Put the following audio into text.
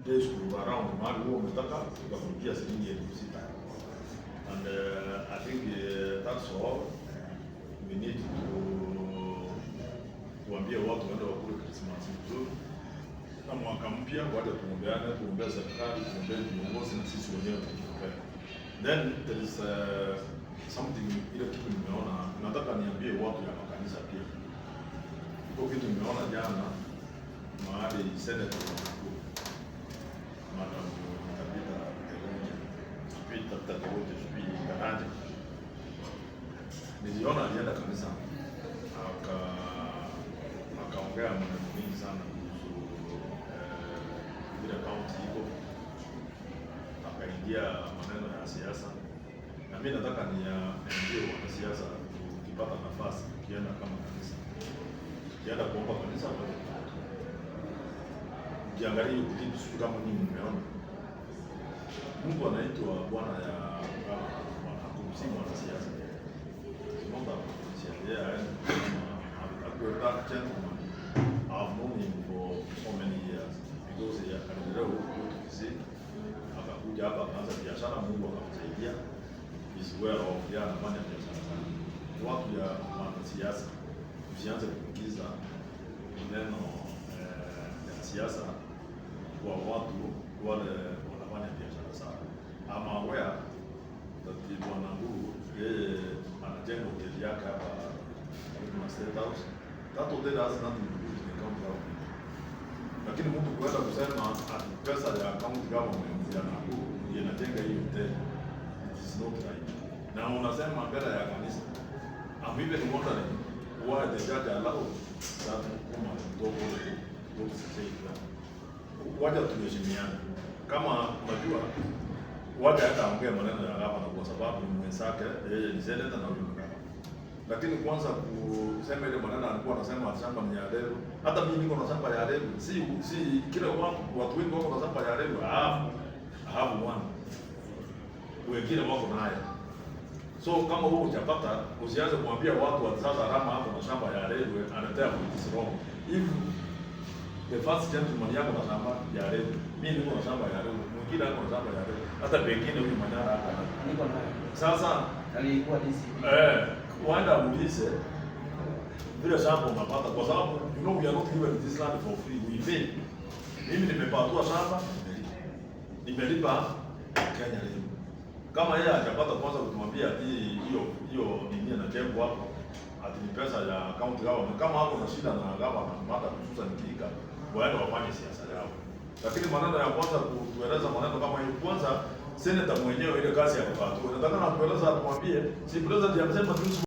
days to around mahali huo umetaka ukakulipia shilingi 6,000. And I think that's all we need to kuambia watu waende wakule Christmas nzuri na mwaka mpya, waje tuombeane, tuombee serikali, tuombee viongozi na sisi wenyewe tukiombea. Then there is something ile kitu nimeona, nataka niambie watu ya makanisa pia. Iko kitu nimeona jana mahali Senator Madam Tabitha Karanja niliona alienda kanisa akaongea maneno mengi sana kuhusu vile kaunti iko, akaingia maneno ya siasa, na mimi nataka niambie wanasiasa, ukipata nafasi ukienda kama kanisa, ukienda kuomba kanisa, ukiangalia hiyo clip kama nyinyi mmeona, Mungu anaitwa Bwana ya si mwanasiasa. Mambo ya siasa, that gentleman, I've known him for so many years because aliendelea huko Kisii, akakuja hapa akaanza biashara, Mungu akamsaidia, is well off, ya anafanya biashara sana. Watu ya wanasiasa usianze kuingiza neno ya siasa kwa watu wale wanafanya biashara sana. Ama aware that Bwana Nguru yeye anajenga hoteli yake hapa kwa State House. That hotel has nothing to do with the county government. Lakini mtu kuenda kusema pesa ya county government ya Nguru inajenga hiyo hotel, it is not right. Na unasema mbele ya kanisa. I'm even wondering why the judge allowed that woman to say that. Waja tuheshimiane. Kama unajua waja hata ongea maneno ya gavana kwa sababu ni mwenzake, yeye ni senator na huyo gavana. Lakini kwanza kusema ile maneno alikuwa anasema shamba ni ya Leru. Hata mimi niko na shamba ya Leru. Si kila watu wengi wako na shamba ya Leru. I have one. Wengine wako naye. So kama wewe hujapata, usianze kumwambia watu wa sasa Rama hapo na shamba ya Leru anatea politics wrong. If the first gentleman yako na shamba ya Leru, mimi niko na shamba ya Leru, mwingine ako na shamba ya Leru, hata pengine huyu Manyara hapa niko naye. Sasa alikuwa DC. Waenda ulize vile shamba unapata, kwa sababu you know we are not given this land for free, we pay. Mimi nimepatiwa shamba, nimelipa Kenya leo. Kama yeye hajapata kwanza kutumwambia ati hiyo nini anajengwa hapo, ati ni pesa ya county government. Kama hapo na shida na gavana mata kususa nikika, waende wafanye siasa yao. Lakini maneno ya kwanza kutueleza maneno kama hiyo, kwanza senator mwenyewe ile kazi ya kupata. Nataka na kueleza tumwambie, si president amesema